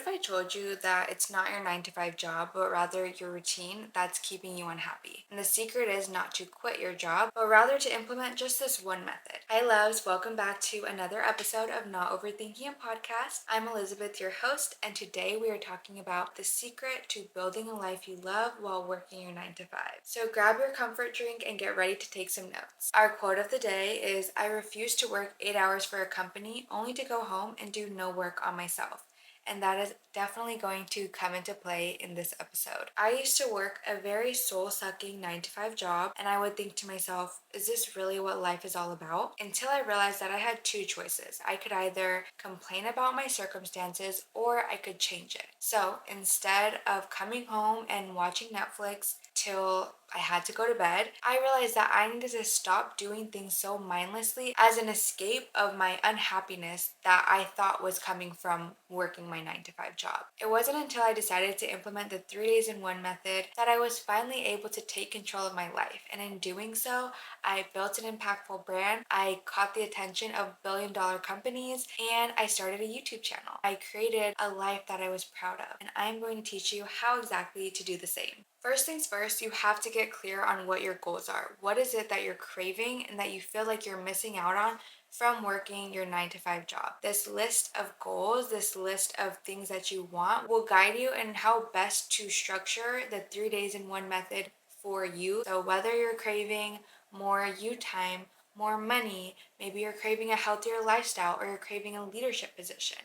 if I told you that it's not your 9 to 5 job, but rather your routine that's keeping you unhappy? And the secret is not to quit your job, but rather to implement just this one method. Hi, loves. Welcome back to another episode of Not Overthinking It podcast. I'm Elizabeth, your host, and today we are talking about the secret to building a life you love while working your 9 to 5. So grab your comfort drink and get ready to take some notes. Our quote of the day is, I refuse to work 8 hours for a company only to go home and do no work on myself. And that is definitely going to come into play in this episode. I used to work a very soul-sucking 9 to 5 job, and I would think to myself, is this really what life is all about? Until I realized that I had two choices. I could either complain about my circumstances or I could change it. So instead of coming home and watching Netflix till I had to go to bed, I realized that I needed to stop doing things so mindlessly as an escape of my unhappiness that I thought was coming from working my 9 to 5 job. It wasn't until I decided to implement the 3 days in one method that I was finally able to take control of my life. And in doing so, I built an impactful brand, I caught the attention of billion-dollar companies, and I started a YouTube channel. I created a life that I was proud of, and I'm going to teach you how exactly to do the same. First things first, you have to get clear on what your goals are. What is it that you're craving and that you feel like you're missing out on from working your 9 to 5 job? This list of goals, this list of things that you want will guide you in how best to structure the 3 days in one method for you. So whether you're craving more you time, more money, maybe you're craving a healthier lifestyle or you're craving a leadership position,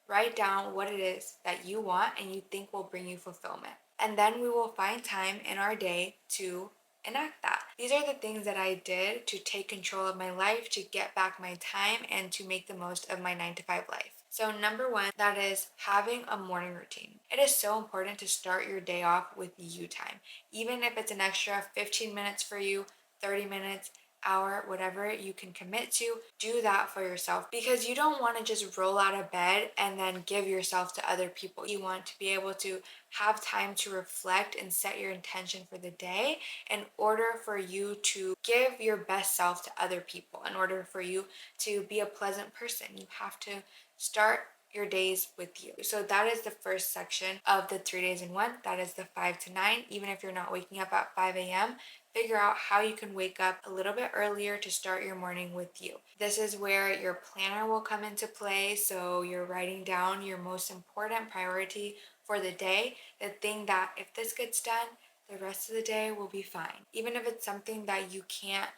write down what it is that you want and you think will bring you fulfillment. And then we will find time in our day to enact that. These are the things that I did to take control of my life, to get back my time, and to make the most of my 9 to 5 life. So number one, that is having a morning routine. It is so important to start your day off with you time. Even if it's an extra 15 minutes for you, 30 minutes, hour, whatever you can commit to, do that for yourself, because you don't want to just roll out of bed and then give yourself to other people. You want to be able to have time to reflect and set your intention for the day in order for you to give your best self to other people. In order for you to be a pleasant person, you have to start your days with you. So that is the first section of the 3 days in one. That is the 5 to 9. Even if you're not waking up at 5 a.m., figure out how you can wake up a little bit earlier to start your morning with you. This is where your planner will come into play. So you're writing down your most important priority for the day, the thing that if this gets done, the rest of the day will be fine. Even if it's something that you can't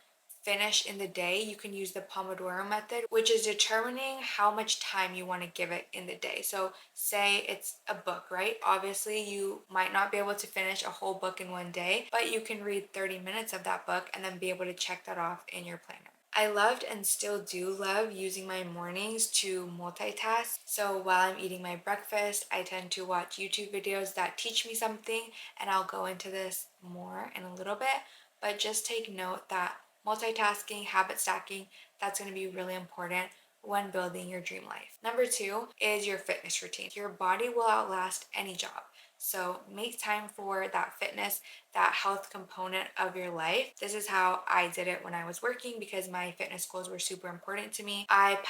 finish in the day, you can use the Pomodoro method, which is determining how much time you want to give it in the day. So say it's a book, right? Obviously you might not be able to finish a whole book in one day, but you can read 30 minutes of that book and then be able to check that off in your planner. I loved and still do love using my mornings to multitask. So while I'm eating my breakfast, I tend to watch YouTube videos that teach me something, and I'll go into this more in a little bit, but just take note that multitasking, habit stacking, that's going to be really important when building your dream life. Number two is your fitness routine. Your body will outlast any job. So make time for that fitness, that health component of your life. This is how I did it when I was working because my fitness goals were super important to me. I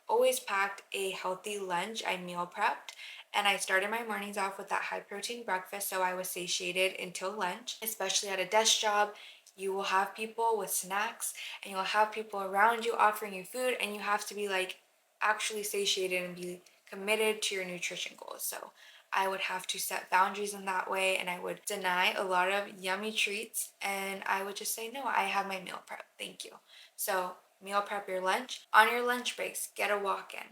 always packed a healthy lunch. I meal prepped. And I started my mornings off with that high protein breakfast so I was satiated until lunch. Especially at a desk job, you will have people with snacks and you'll have people around you offering you food, and you have to be like actually satiated and be committed to your nutrition goals. So I would have to set boundaries in that way, and I would deny a lot of yummy treats, and I would just say, no, I have my meal prep, thank you. So meal prep your lunch. On your lunch breaks, get a walk in.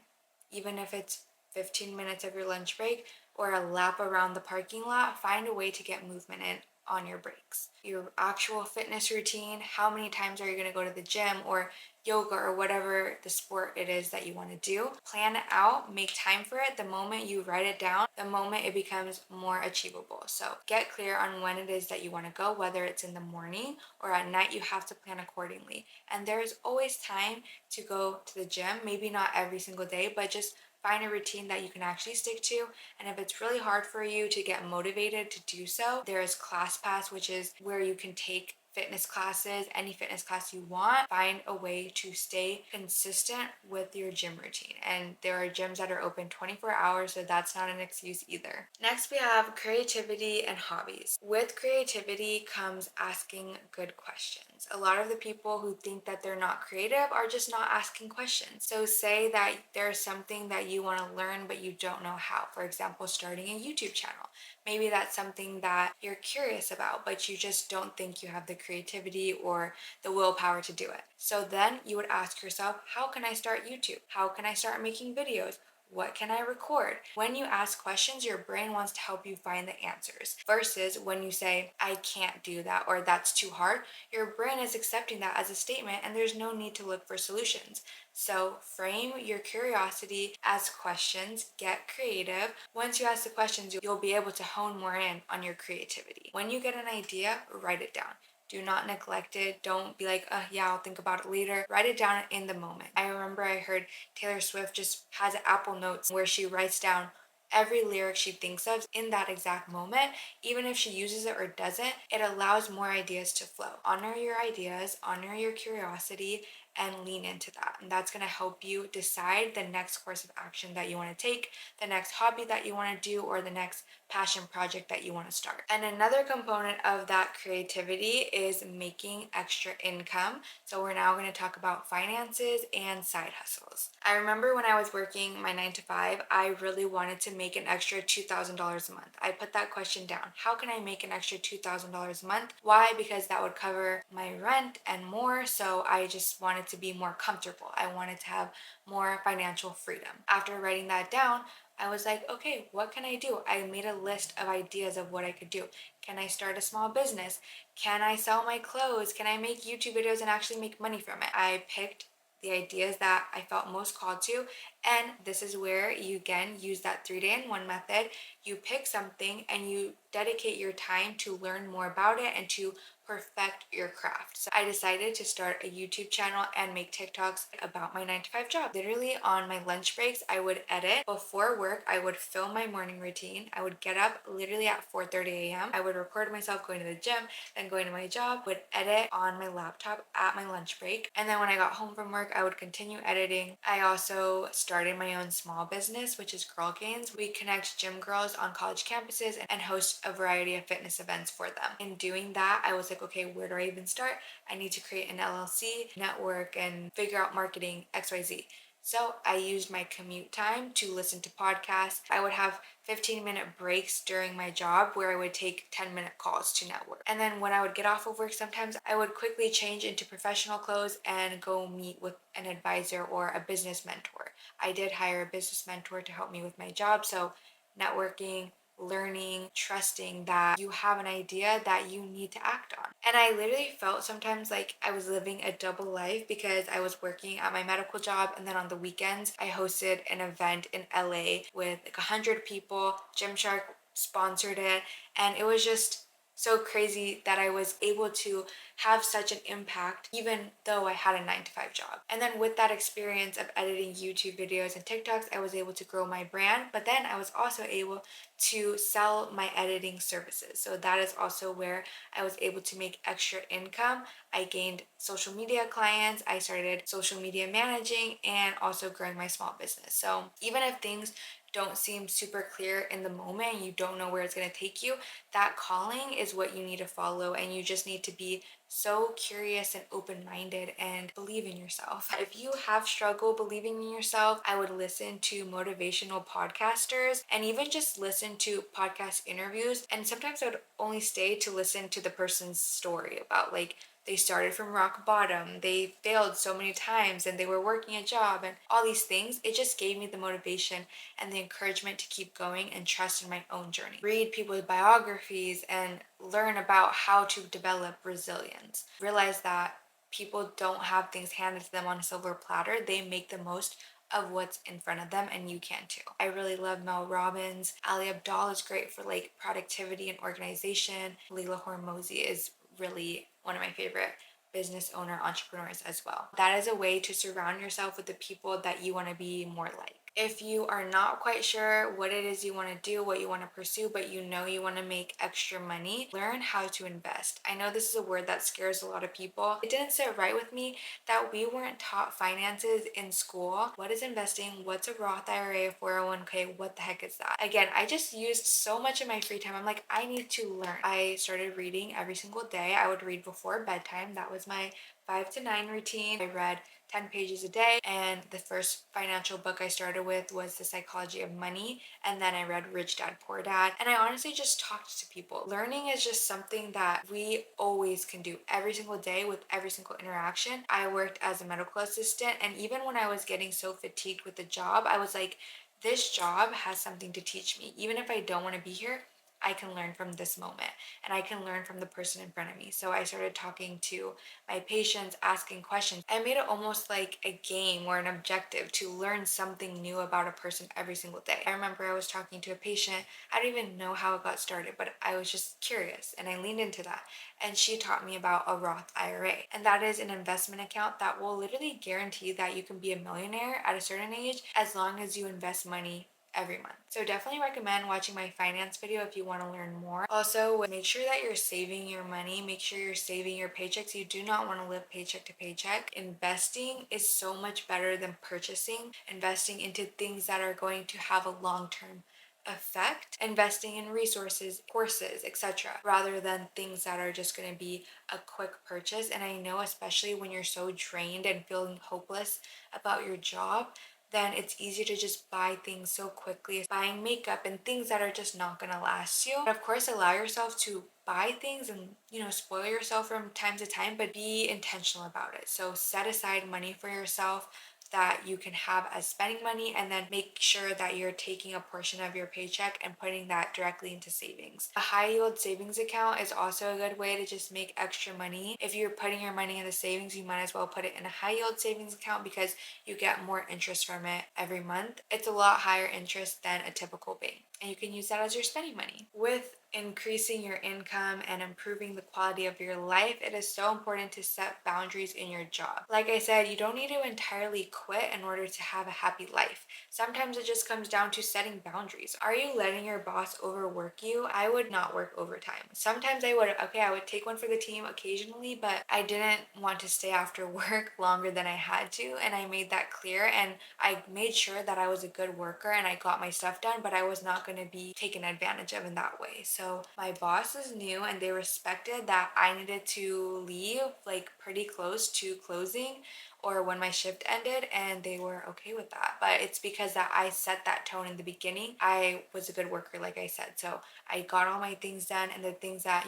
Even if it's 15 minutes of your lunch break or a lap around the parking lot, find a way to get movement in on your breaks. Your actual fitness routine, how many times are you going to go to the gym or yoga or whatever the sport it is that you want to do. Plan it out, make time for it. The moment you write it down, the moment it becomes more achievable. So get clear on when it is that you want to go, whether it's in the morning or at night. You have to plan accordingly. And there's always time to go to the gym, maybe not every single day, but just find a routine that you can actually stick to. And if it's really hard for you to get motivated to do so, there is ClassPass, which is where you can take fitness classes, any fitness class you want. Find a way to stay consistent with your gym routine. And there are gyms that are open 24 hours, so that's not an excuse either. Next, we have creativity and hobbies. With creativity comes asking good questions. A lot of the people who think that they're not creative are just not asking questions. So say that there's something that you want to learn but you don't know how. For example, starting a YouTube channel. Maybe that's something that you're curious about, but you just don't think you have the creativity or the willpower to do it. So then you would ask yourself, how can I start YouTube? How can I start making videos? What can I record? When you ask questions, your brain wants to help you find the answers. Versus when you say, I can't do that or that's too hard, your brain is accepting that as a statement and there's no need to look for solutions. So frame your curiosity as questions, get creative. Once you ask the questions, you'll be able to hone more in on your creativity. When you get an idea, write it down. Do not neglect it. Don't be like, yeah, I'll think about it later. Write it down in the moment. I remember I heard Taylor Swift just has Apple Notes where she writes down every lyric she thinks of in that exact moment. Even if she uses it or doesn't, it allows more ideas to flow. Honor your ideas, honor your curiosity, and lean into that. And that's going to help you decide the next course of action that you want to take, the next hobby that you want to do, or the next passion project that you want to start. And another component of that creativity is making extra income. So we're now going to talk about finances and side hustles. I remember when I was working my 9 to 5, I really wanted to make an extra $2,000 a month. I put that question down. How can I make an extra $2,000 a month? Why? Because that would cover my rent and more. So I just wanted to be more comfortable. I wanted to have more financial freedom. After writing that down, I was like, okay, what can I do? I made a list of ideas of what I could do. Can I start a small business? Can I sell my clothes? Can I make YouTube videos and actually make money from it? I picked the ideas that I felt most called to. And this is where you again use that 3-day-in-1 method. You pick something and you dedicate your time to learn more about it and to perfect your craft. So I decided to start a YouTube channel and make TikToks about my 9 to 5 job. Literally on my lunch breaks, I would edit. Before work, I would film my morning routine. I would get up literally at 4:30 a.m. I would record myself going to the gym, then going to my job, would edit on my laptop at my lunch break. And then when I got home from work, I would continue editing. I also started my own small business, which is Girl Gains. We connect gym girls on college campuses and host a variety of fitness events for them. In doing that, I was like, okay, where do I even start? I need to create an LLC, network, and figure out marketing, XYZ. So I used my commute time to listen to podcasts. I would have 15-minute breaks during my job where I would take 10-minute calls to network. And then when I would get off of work, sometimes I would quickly change into professional clothes and go meet with an advisor or a business mentor. I did hire a business mentor to help me with my job. So networking, learning, trusting that you have an idea that you need to act on. And I literally felt sometimes like I was living a double life because I was working at my medical job and then on the weekends I hosted an event in LA with like 100 people. Gymshark sponsored it and it was just so crazy that I was able to have such an impact even though I had a 9 to 5 job. And then with that experience of editing YouTube videos and TikToks, I was able to grow my brand, but then I was also able to sell my editing services. So that is also where I was able to make extra income. I gained social media clients, I started social media managing, and also growing my small business. So even if things don't seem super clear in the moment, you don't know where it's going to take you, that calling is what you need to follow, and you just need to be so curious and open-minded and believe in yourself. If you have struggled believing in yourself, I would listen to motivational podcasters and even just listen to podcast interviews. And sometimes I would only stay to listen to the person's story about like they started from rock bottom, they failed so many times, and they were working a job and all these things. It just gave me the motivation and the encouragement to keep going and trust in my own journey. Read people's biographies and learn about how to develop resilience. Realize that people don't have things handed to them on a silver platter. They make the most of what's in front of them, and you can too. I really love Mel Robbins. Ali Abdaal is great for like productivity and organization. Leila Hormozi is really one of my favorite business owner entrepreneurs as well. That is a way to surround yourself with the people that you want to be more like. If you are not quite sure what it is you want to do, what you want to pursue, but you know you want to make extra money, learn how to invest. I know this is a word that scares a lot of people. It didn't sit right with me that we weren't taught finances in school. What is investing? What's a Roth IRA, 401k? What the heck is that? Again, I just used so much of my free time. I'm like, I need to learn. I started reading every single day. I would read before bedtime. That was my 5 to 9 routine. I read 10 pages a day. And the first financial book I started with was The Psychology of Money. And then I read Rich Dad Poor Dad. And I honestly just talked to people. Learning is just something that we always can do every single day with every single interaction. I worked as a medical assistant. And even when I was getting so fatigued with the job, I was like, this job has something to teach me. Even if I don't want to be here, I can learn from this moment and I can learn from the person in front of me. So I started talking to my patients, asking questions. I made it almost like a game or an objective to learn something new about a person every single day. I remember I was talking to a patient. I don't even know how it got started, but I was just curious and I leaned into that. And she taught me about a Roth IRA. And that is an investment account that will literally guarantee that you can be a millionaire at a certain age as long as you invest money every month. So definitely recommend watching my finance video if you want to learn more. Also, make sure that you're saving your money. Make sure you're saving your paychecks. You do not want to live paycheck to paycheck. Investing is so much better than purchasing. Investing into things that are going to have a long-term effect, investing in resources, courses, etc., rather than things that are just going to be a quick purchase. And I know, especially when you're so drained and feeling hopeless about your job, then it's easy to just buy things so quickly, buying makeup and things that are just not gonna last you. But of course, allow yourself to buy things and, spoil yourself from time to time, but be intentional about it. So set aside money for yourself that you can have as spending money, and then make sure that you're taking a portion of your paycheck and putting that directly into savings. A high yield savings account is also a good way to just make extra money. If you're putting your money in the savings, you might as well put it in a high yield savings account because you get more interest from it every month. It's a lot higher interest than a typical bank, and you can use that as your spending money. With increasing your income and improving the quality of your life, it is so important to set boundaries in your job. Like I said, you don't need to entirely quit in order to have a happy life. Sometimes it just comes down to setting boundaries. Are you letting your boss overwork you? I would not work overtime. Sometimes I would take one for the team occasionally, but I didn't want to stay after work longer than I had to, and I made that clear, and I made sure that I was a good worker and I got my stuff done, but I was not going to be taken advantage of in that way. So my bosses knew and they respected that I needed to leave like pretty close to closing or when my shift ended, and they were okay with that. But it's because that I set that tone in the beginning. I was a good worker, like I said. So I got all my things done, and the things that,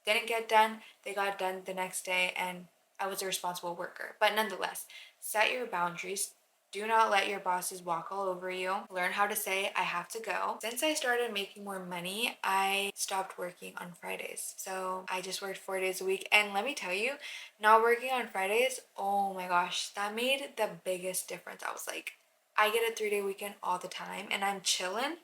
didn't get done, they got done the next day, and I was a responsible worker. But nonetheless, set your boundaries. Do not let your bosses walk all over you. Learn how to say, I have to go. Since I started making more money, I stopped working on Fridays. So I just worked 4 days a week. And let me tell you, not working on Fridays, oh my gosh, that made the biggest difference. I was like, I get a 3 day weekend all the time and I'm chilling.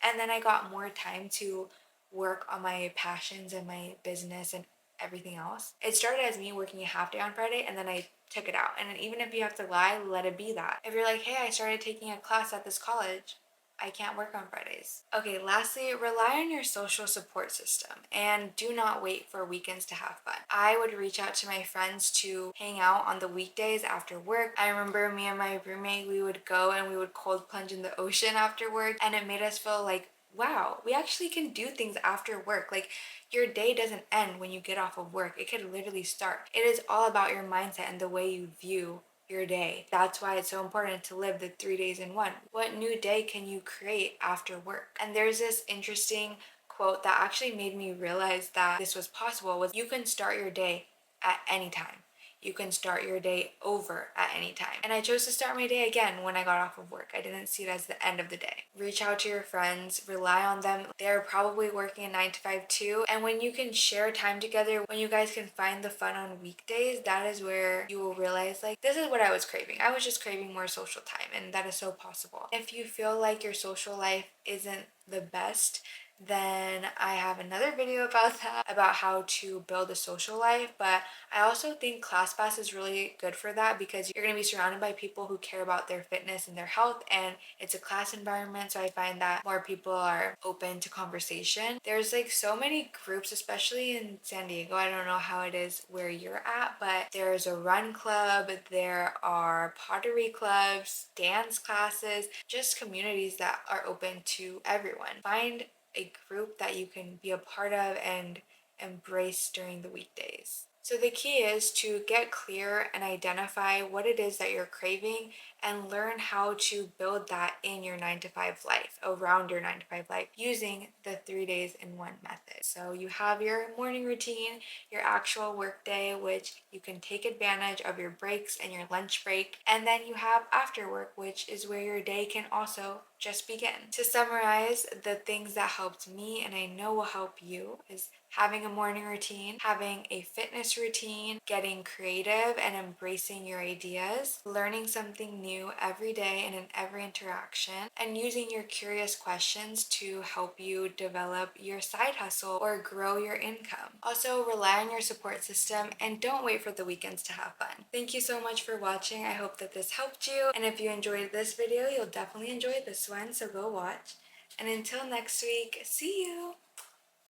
And then I got more time to work on my passions and my business and everything else. It started as me working a half day on Friday, and then I took it out. And even if you have to lie, let it be that. If you're like, hey, I started taking a class at this college, I can't work on Fridays. Okay, lastly, rely on your social support system and do not wait for weekends to have fun. I would reach out to my friends to hang out on the weekdays after work. I remember me and my roommate, we would go and we would cold plunge in the ocean after work, and it made us feel like, wow, we actually can do things after work. Like, your day doesn't end when you get off of work. It could literally start. It is all about your mindset and the way you view your day. That's why it's so important to live the 3 days in one. What new day can you create after work? And there's this interesting quote that actually made me realize that this was possible was, you can start your day at any time. You can start your day over at any time. And I chose to start my day again when I got off of work. I didn't see it as the end of the day. Reach out to your friends, rely on them. They're probably working a 9 to 5 too. And when you can share time together, when you guys can find the fun on weekdays, that is where you will realize, like, this is what I was craving. I was just craving more social time, and that is so possible. If you feel like your social life isn't the best, Then I have another video about that, about how to build a social life. But I also think ClassPass is really good for that because you're going to be surrounded by people who care about their fitness and their health, and it's a class environment. So I find that more people are open to conversation. There's like so many groups, especially in San Diego. I don't know how it is where you're at, but there's a run club, there are pottery clubs, dance classes, just communities that are open to everyone. Find a group that you can be a part of and embrace during the weekdays. So the key is to get clear and identify what it is that you're craving and learn how to build that in your 9 to 5 life, around your 9 to 5 life, using the 3 days in one method. So you have your morning routine, your actual work day, which you can take advantage of your breaks and your lunch break. And then you have after work, which is where your day can also just begin. To summarize, the things that helped me and I know will help you is having a morning routine, having a fitness routine, getting creative and embracing your ideas, learning something new every day and in every interaction, and using your curious questions to help you develop your side hustle or grow your income. Also, rely on your support system and don't wait for the weekends to have fun. Thank you so much for watching. I hope that this helped you, and if you enjoyed this video, you'll definitely enjoy this one, so go watch. And until next week, see you!